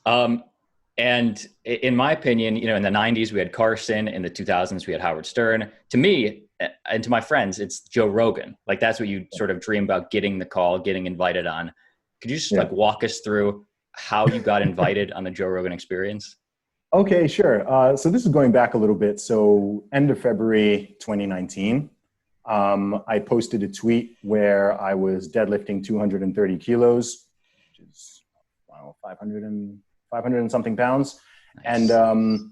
Um, and in my opinion, in the 90s, we had Carson. In the 2000s, we had Howard Stern. To me, and to my friends, it's Joe Rogan. Like, that's what you sort of dream about, getting the call, getting invited on. Could you just like walk us through how you got invited on the Joe Rogan Experience? Okay, sure. So this is going back a little bit. So end of February 2019, I posted a tweet where I was deadlifting 230 kilos, which is, 500 and something pounds. Nice. And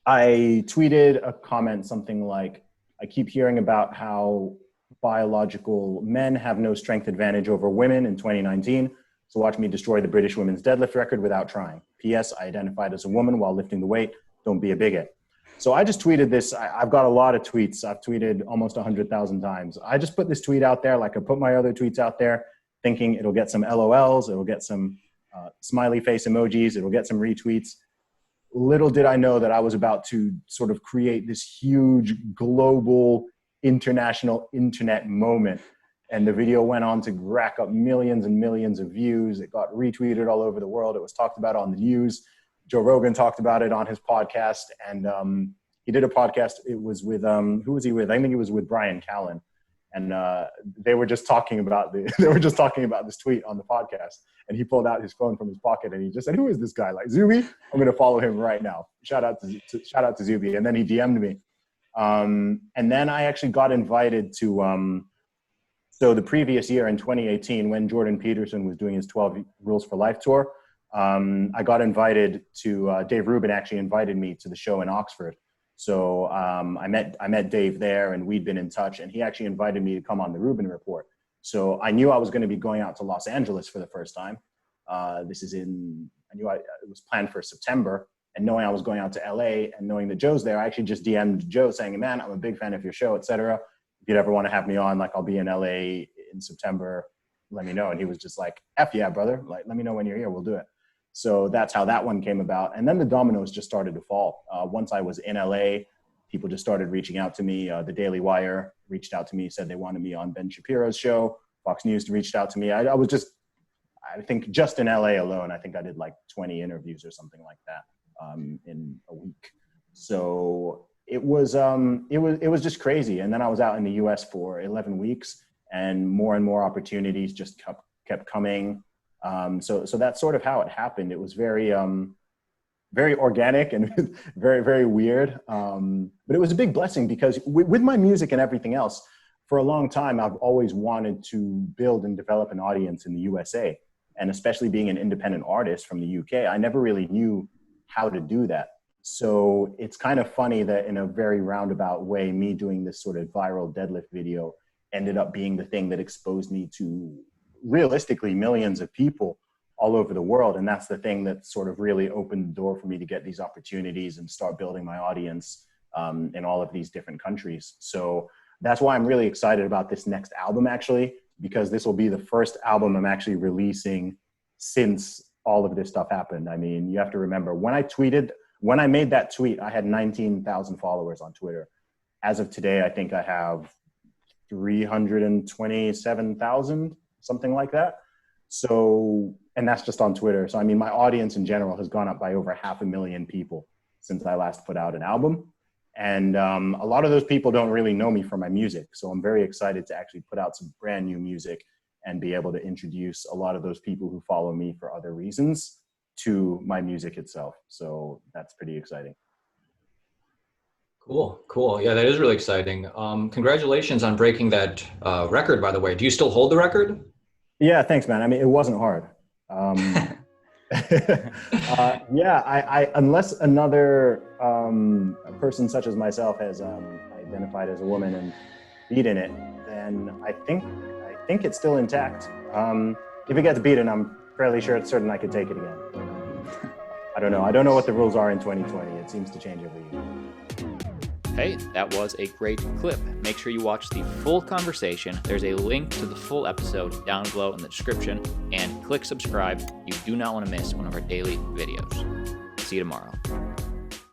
I tweeted a comment, something like, I keep hearing about how biological men have no strength advantage over women in 2019. So watch me destroy the British women's deadlift record without trying. P.S. I identified as a woman while lifting the weight. Don't be a bigot. So I just tweeted this. I've got a lot of tweets. I've tweeted almost 100,000 times. I just put this tweet out there like I put my other tweets out there, thinking it'll get some LOLs, it'll get some smiley face emojis, it'll get some retweets. Little did I know that I was about to sort of create this huge global international internet moment. And the video went on to rack up millions and millions of views. It got retweeted all over the world. It was talked about on the news. Joe Rogan talked about it on his podcast. And he did a podcast. It was with, who was he with? I think it was with Brian Callen. And they were just talking about this tweet on the podcast. And he pulled out his phone from his pocket and he just said, "Who is this guy? Like, Zuby? I'm going to follow him right now." Shout out to Zuby. And then he DM'd me. And then I actually got invited to, so the previous year in 2018, when Jordan Peterson was doing his 12 Rules for Life tour, I got invited to, Dave Rubin actually invited me to the show in Oxford. So I met Dave there and we'd been in touch, and he actually invited me to come on the Rubin Report. So I knew I was going to be going out to Los Angeles for the first time. I knew it was planned for September, and knowing I was going out to LA and knowing that Joe's there, I actually just DM'd Joe saying, "Man, I'm a big fan of your show, etc. If you'd ever want to have me on, like, I'll be in LA in September, let me know." And he was just like, "F yeah, brother. Like, let me know when you're here. We'll do it." So that's how that one came about. And then the dominoes just started to fall. Once I was in LA, people just started reaching out to me. The Daily Wire reached out to me, said they wanted me on Ben Shapiro's show. Fox News reached out to me. I think just in LA alone, I think I did like 20 interviews or something like that in a week. So it was just crazy. And then I was out in the US for 11 weeks and more opportunities just kept coming. So that's sort of how it happened. It was very organic and very, very weird. But it was a big blessing because with my music and everything else, for a long time, I've always wanted to build and develop an audience in the USA. And especially being an independent artist from the UK, I never really knew how to do that. So it's kind of funny that in a very roundabout way, me doing this sort of viral deadlift video ended up being the thing that exposed me to realistically millions of people all over the world. And that's the thing that sort of really opened the door for me to get these opportunities and start building my audience in all of these different countries. So that's why I'm really excited about this next album, actually, because this will be the first album I'm actually releasing since all of this stuff happened. I mean, you have to remember, when I made that tweet, I had 19,000 followers on Twitter. As of today, I think I have 327,000, something like that. So, and that's just on Twitter. So, I mean, my audience in general has gone up by over 500,000 people since I last put out an album. And a lot of those people don't really know me for my music. So I'm very excited to actually put out some brand new music and be able to introduce a lot of those people who follow me for other reasons to my music itself. So that's pretty exciting. Cool. Yeah, that is really exciting. Congratulations on breaking that record, by the way. Do you still hold the record? Yeah, thanks, man. I mean, it wasn't hard. I unless another person such as myself has identified as a woman and beaten it, then I think it's still intact. If it gets beaten, I'm fairly certain I could take it again. I don't know. I don't know what the rules are in 2020. It seems to change every year. Hey, that was a great clip. Make sure you watch the full conversation. There's a link to the full episode down below in the description, and click subscribe. You do not want to miss one of our daily videos. See you tomorrow.